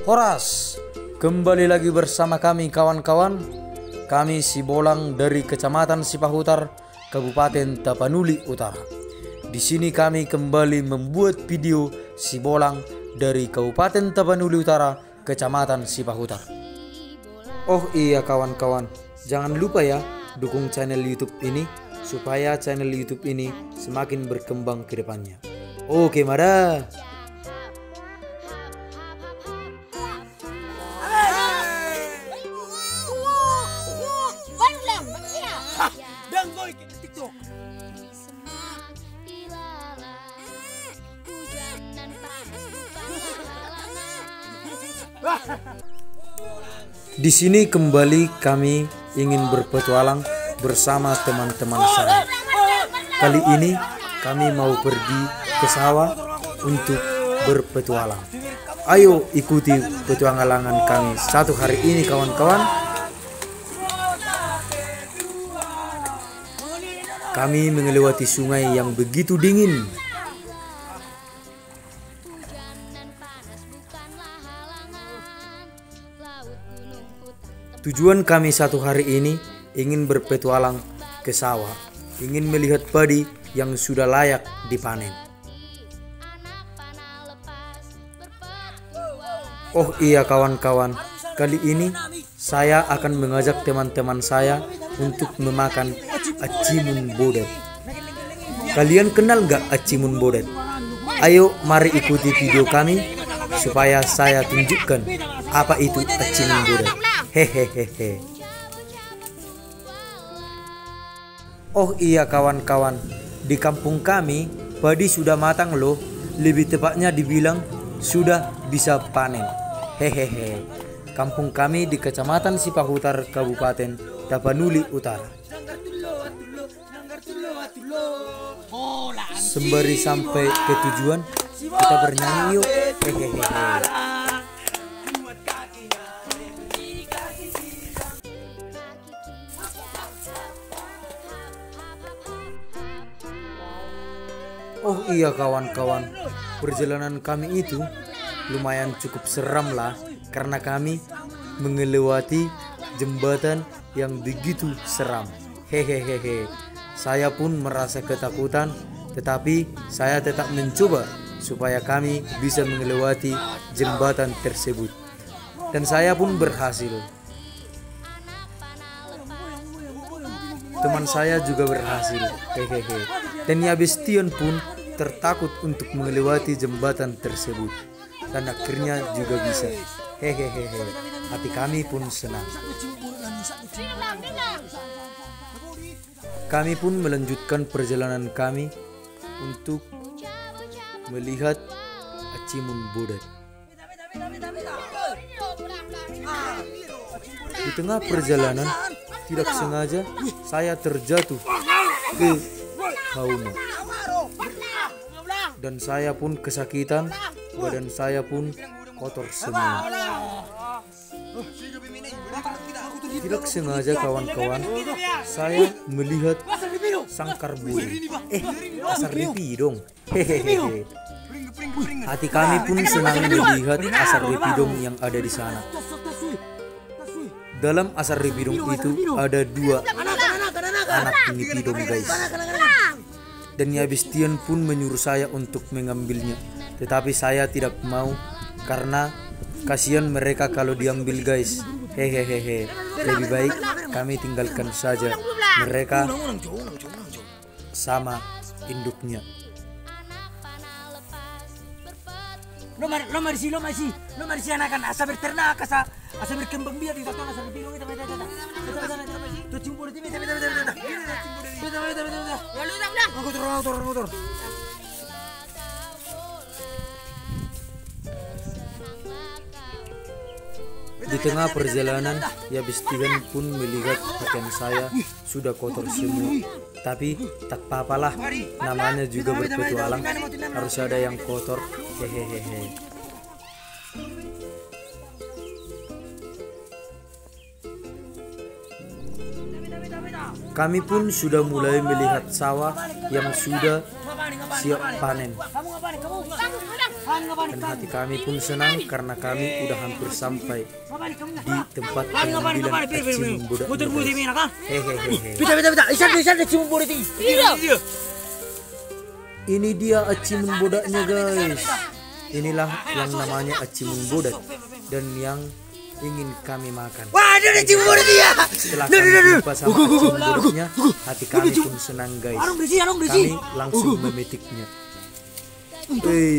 Horas, kembali lagi bersama kami kawan-kawan. Kami Sibolang dari Kecamatan Sipahutar, Kabupaten Tapanuli Utara. Di sini kami kembali membuat video Sibolang dari Kabupaten Tapanuli Utara, Kecamatan Sipahutar. Oh iya kawan-kawan, jangan lupa ya dukung channel YouTube ini supaya channel YouTube ini semakin berkembang ke depannya. Oke, mada. Di sini kembali kami ingin berpetualang bersama teman-teman saya. Kali ini kami mau pergi ke sawah untuk berpetualang. Ayo ikuti petualangan kami satu hari ini kawan-kawan. Kami melewati sungai yang begitu dingin. Tujuan kami satu hari ini ingin berpetualang ke sawah, ingin melihat padi yang sudah layak dipanen. Oh iya kawan-kawan, kali ini saya akan mengajak teman-teman saya untuk memakan acimun bodet. Kalian kenal gak acimun bodet? Ayo mari ikuti video kami supaya saya tunjukkan apa itu acimun bodet. Hehehehe. Oh iya kawan-kawan, di kampung kami padi sudah matang loh. Lebih tepatnya dibilang sudah bisa panen. Hehehe. Kampung kami di Kecamatan Sipahutar, Kabupaten Tapanuli Utara. Sembari sampai ke tujuan, kita bernyanyi yuk. Hehehe. Oh iya kawan-kawan, perjalanan kami itu lumayan cukup seram lah, karena kami melewati jembatan yang begitu seram. Hehehehe. Saya pun merasa ketakutan, tetapi saya tetap mencoba supaya kami bisa melewati jembatan tersebut. Dan saya pun berhasil. Teman saya juga berhasil. Hehehe. Dan Yabestion pun tertakut untuk melewati jembatan tersebut, dan akhirnya juga bisa. Hehehe. Hati kami pun senang. Kami pun melanjutkan perjalanan kami untuk melihat acimun bodet. Di tengah perjalanan tidak sengaja saya terjatuh ke hauma. Dan saya pun kesakitan, badan saya pun kotor semua. Tidak sengaja kawan-kawan, saya melihat sangkar buri. Asar ripidong. Hehehe. Hati kami pun senang melihat asar ripidong yang ada di sana. Dalam asar ripidong itu ada 2 anak nipidong guys. Dan Yabestion pun menyuruh saya untuk mengambilnya, tetapi saya tidak mau karena kasihan mereka kalau diambil guys. Hehehe. Lebih baik kami tinggalkan saja mereka sama induknya. Lo marisi anakan asa berternak asa berkembang biak di tatona asa berpilong itu. Tuh cimpur itu. Motor. Di tengah perjalanan, Yabestion pun melihat pakaian saya sudah kotor semua. Tapi tak apa-apalah, namanya juga berpetualang, harus ada yang kotor. Hehehe. Kami pun sudah mulai melihat sawah yang sudah siap panen. Dan hati kami pun senang karena kami udah hampir sampai di tempat pengambilan achievement bodanya. Hehehe. Bita. Isan cium bodoh ini. Ini dia achievement bodanya guys. Inilah yang namanya achievement bodat dan yang ingin kami makan. Wah, ada cium bodoh dia. Setelah kami jumpa sama achievement bodanya, hati kami pun senang guys. Kami langsung memetiknya.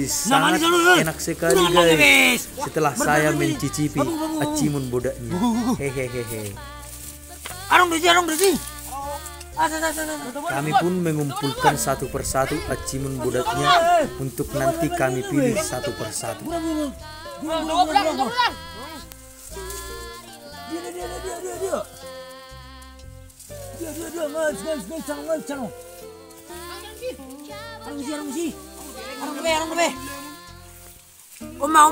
Sangat enak sekali guys. Setelah saya mencicipi achievement bodanya. Hehehe. Arung bersih. Kami pun mengumpulkan satu persatu achievement bodanya untuk nanti kami pilih satu persatu. Oma.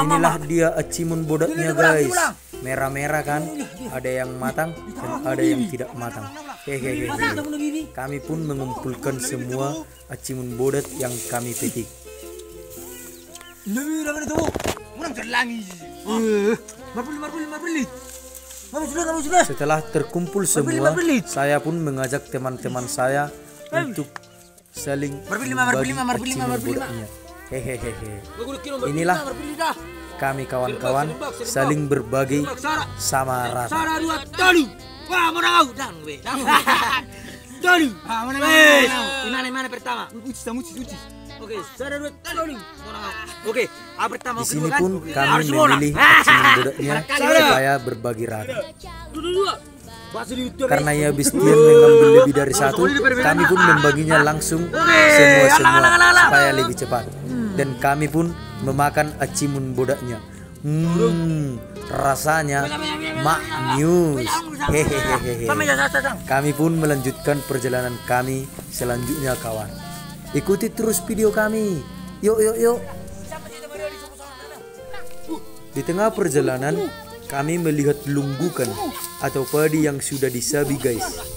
Inilah dia achievement bodanya guys. Merah-merah kan? Ada yang matang dan ada yang tidak matang. Hehehe. Kami pun mengumpulkan semua achievement bodat yang kami petik. Setelah terkumpul semua, saya pun mengajak teman-teman saya untuk saling berbagi achievement bodanya. Hehehe. Inilah kami kawan-kawan saling berbagi sama rata. Wah, mau nangau dan gue. Dulu. Mana pertama? Uci. Oke, sada dua tali. Oke, pertama. Di sini pun kami memilih achievement bodanya supaya berbagi rata. Karena ya Yabistian mengambil lebih dari satu, kami pun membaginya langsung semua supaya lebih cepat. Dan kami pun memakan achievement bodanya. Rasanya maknyus. Hehehe. Kami pun melanjutkan perjalanan kami selanjutnya kawan. Ikuti terus video kami. Yuk. Di tengah perjalanan kami melihat lunggukan atau padi yang sudah disabi guys.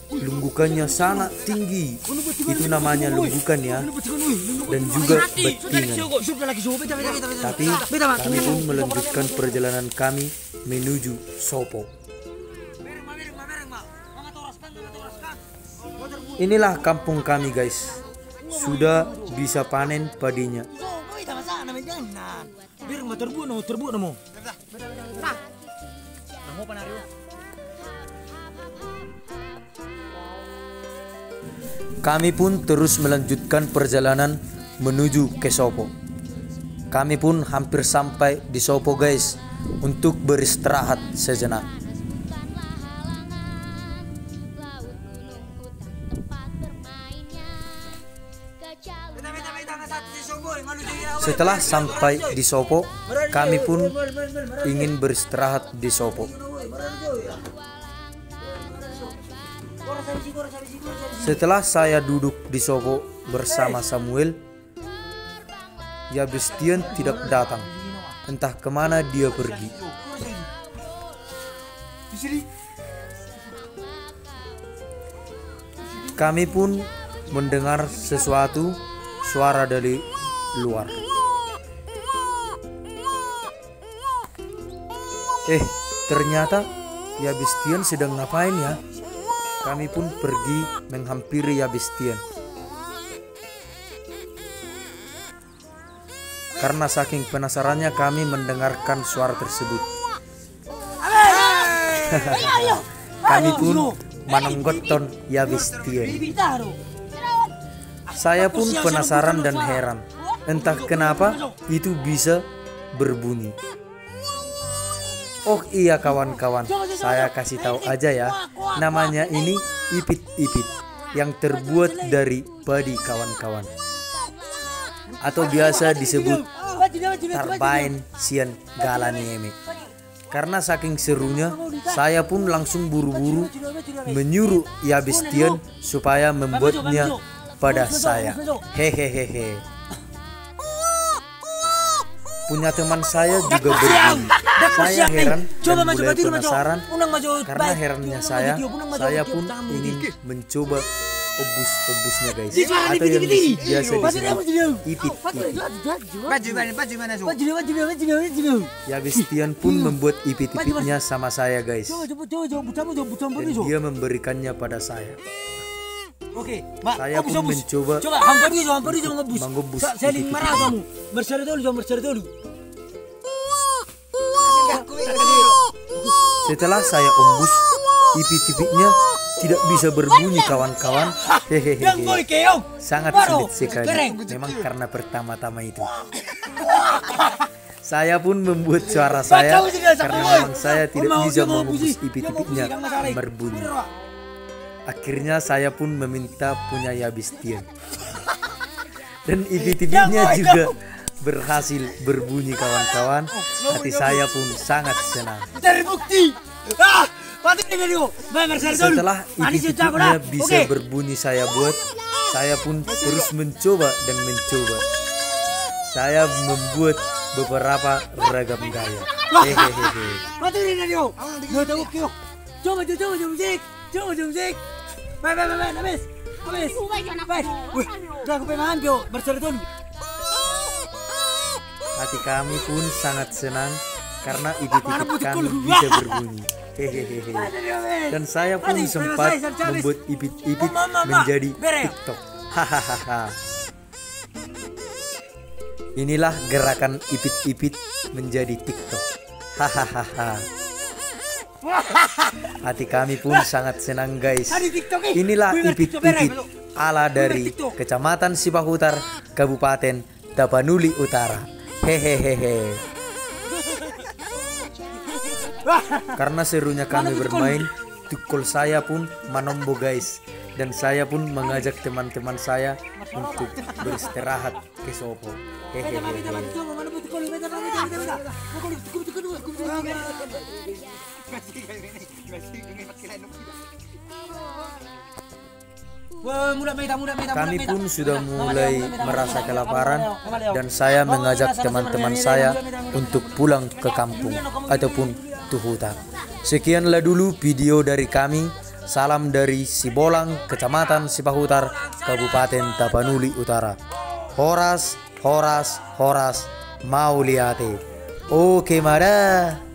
Lunggukannya sangat tinggi. Itu namanya lunggukan ya. Dan juga betingan. Tapi kami pun melanjutkan perjalanan kami menuju Sopo. Inilah kampung kami guys. Sudah bisa panen padinya. Kami pun terus melanjutkan perjalanan menuju ke Sopo. Kami pun hampir sampai di Sopo guys untuk beristirahat sejenak. Setelah sampai di Sopo, kami pun ingin beristirahat di Sopo. Setelah saya duduk di Sopo bersama Samuel, Yabistian tidak datang. Entah kemana dia pergi. Kami pun mendengar sesuatu suara dari luar. Ternyata Yabistian sedang ngapain ya? Kami pun pergi menghampiri Yabistian. Karena saking penasarannya kami mendengarkan suara tersebut. Kami pun menenggoton Yabistian. Saya pun penasaran dan heran. Entah kenapa itu bisa berbunyi. Oh iya kawan-kawan, saya kasih tahu aja ya. Namanya ini ipit-ipit yang terbuat dari padi kawan-kawan. Atau biasa disebut tarbain sian galanieme. Karena saking serunya, saya pun langsung buru-buru menyuruh Yabistian supaya membuatnya pada saya. Hehehe. Punya teman saya juga berbunyi. Saya heran dan mulai penasaran. Karena herannya saya pun ingin mencoba obusnya guys, Di mana atau yang ipit-ipit ini? biasa Pasti disebut ipit. Baju mana so? Baju. Yabistian pun membuat ipit-ipitnya sama saya guys, Coba dan dia memberikannya pada saya. Oke, Mbak. Saya pun mencoba Coba hampir dulu ngebus. mengebus Saling ipit-ipit. marah kamu. Berseri dulu. Setelah saya embus, ipit-ipitnya tidak bisa berbunyi kawan-kawan. Hehehe. Yang boy keong. Sangat Baru, sulit sekali. keren. Memang karena pertama-tama itu. Saya pun membuat suara saya karena memang saya tidak bisa mengembus ipit-ipitnya berbunyi. Akhirnya saya pun meminta punya Yabistian. Dan ipit-ipitnya juga berhasil berbunyi kawan-kawan. Hati saya pun sangat senang. Terbukti. Pati dengan dia. Setelah ipit-ipitnya bisa berbunyi saya pun terus mencoba dan mencoba. Saya membuat beberapa ragam gaya. Hehehe. Pati dengan dia. Nggak tahu kyo. Coba musik. Baik, habis. Baik. Wih, udah aku pengen makan kyo. Berseri dulu. Hati kami pun sangat senang karena ipit-ipit kami bisa berbunyi. Hehehe. Dan saya pun sempat membuat ipit-ipit menjadi TikTok. Hahaha. Inilah gerakan ipit-ipit menjadi TikTok. Hahaha. Hati kami pun sangat senang guys. Inilah ipit-ipit ala dari Kecamatan Sipahutar, Kabupaten Tapanuli Utara. Hehehe. Karena serunya kami bermain, tukul saya pun manombo guys. Dan saya pun mengajak teman-teman saya untuk beristirahat ke Sopo. Hehehe. Kami pun sudah mulai merasa kelaparan dan saya mengajak teman-teman saya untuk pulang ke kampung ataupun Tuhuta. Sekianlah dulu video dari kami. Salam dari Sibolang, Kecamatan Sipahutar, Kabupaten Tapanuli Utara. Horas Mauliate. Oke, mada.